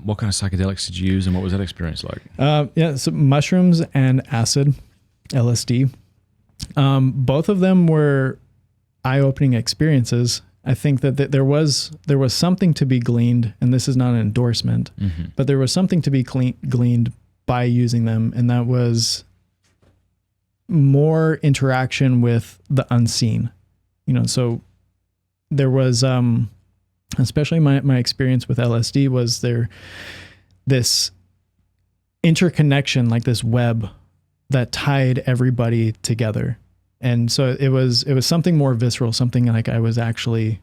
what kind of psychedelics did you use, and what was that experience like? So mushrooms and acid, LSD. Both of them were eye-opening experiences. I think that there was something to be gleaned, and this is not an endorsement, but there was something to be gleaned by using them, and that was more interaction with the unseen. So there was, especially my experience with LSD was there this interconnection, like this web that tied everybody together. And so it was something more visceral, something like I was actually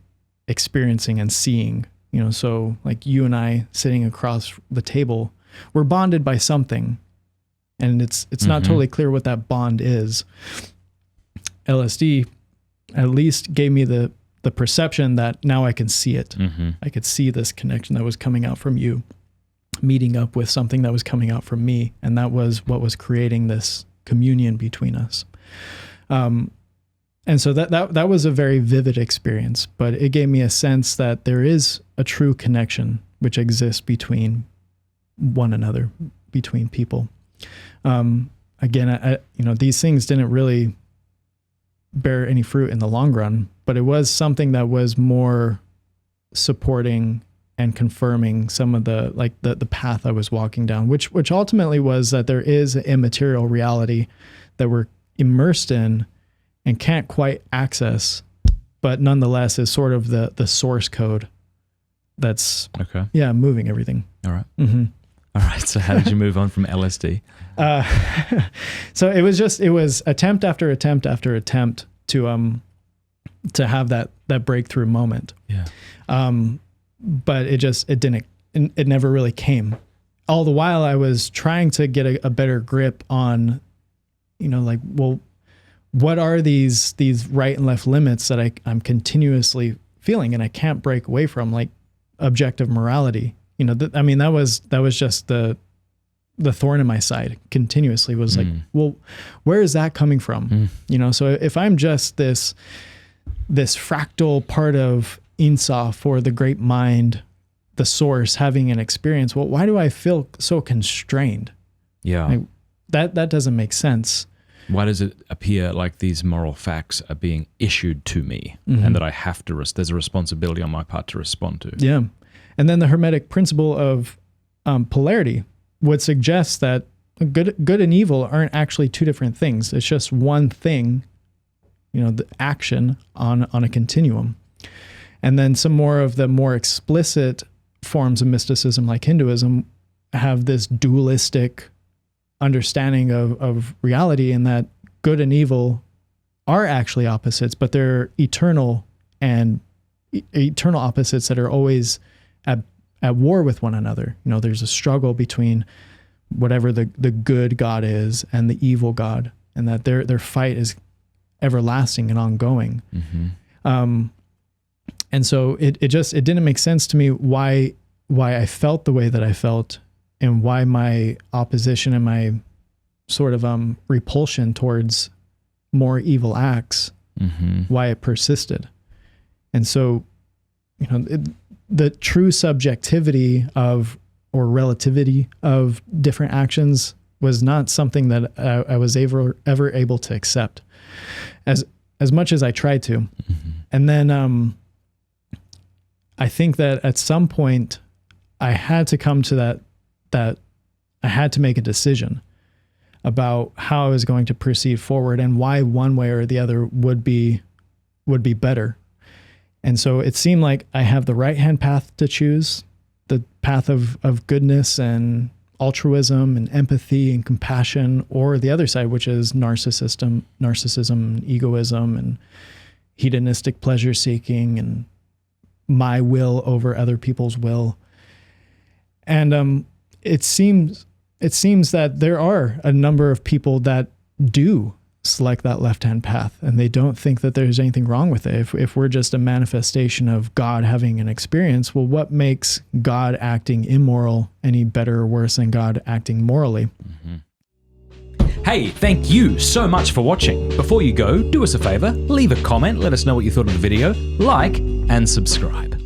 experiencing and seeing, so like you and I sitting across the table, we're bonded by something, and it's not totally clear what that bond is. LSD at least gave me the perception that now I can see it. I could see this connection that was coming out from you, meeting up with something that was coming out from me. And that was what was creating this communion between us. And so that was a very vivid experience, but it gave me a sense that there is a true connection which exists between one another, between people. Again, I these things didn't really bear any fruit in the long run, but it was something that was more supporting and confirming some of the path I was walking down, which ultimately was that there is an immaterial reality that we're immersed in and can't quite access, but nonetheless is sort of the source code that's moving everything. All right. All right. So how did you move on from LSD? So it was attempt after attempt after attempt to have that breakthrough moment. Yeah. But it never really came. All the while I was trying to get a better grip on, what are these right and left limits that I'm continuously feeling and I can't break away from, like objective morality. That was just the thorn in my side continuously was like, well, where is that coming from? So if I'm just this fractal part of Ein Sof or the great mind, the source having an experience, well, why do I feel so constrained? Yeah. That doesn't make sense. Why does it appear like these moral facts are being issued to me and that I have to, there's a responsibility on my part to respond to? Yeah. And then the Hermetic Principle of polarity would suggest that good and evil aren't actually two different things. It's just one thing, the action on a continuum. And then some more of the more explicit forms of mysticism like Hinduism have this dualistic understanding of reality, and that good and evil are actually opposites, but they're eternal opposites that are always at war with one another. There's a struggle between whatever the good God is and the evil God, and that their fight is everlasting and ongoing. And so it didn't make sense to me why I felt the way that I felt, and why my opposition and my sort of repulsion towards more evil acts, why it persisted. And so, the true subjectivity or relativity of different actions was not something that I was ever able to accept as much as I tried to. And then I think that at some point I had to come to that I had to make a decision about how I was going to proceed forward and why one way or the other would be better. And so it seemed like I have the right-hand path to choose, the path of goodness and altruism and empathy and compassion, or the other side, which is narcissism and egoism and hedonistic pleasure seeking and my will over other people's will. And it seems that there are a number of people that do select that left-hand path, and they don't think that there's anything wrong with it. If we're just a manifestation of God having an experience, well, what makes God acting immoral any better or worse than God acting morally? Hey, thank you so much for watching. Before you go, do us a favor, leave a comment, let us know what you thought of the video, like, and subscribe.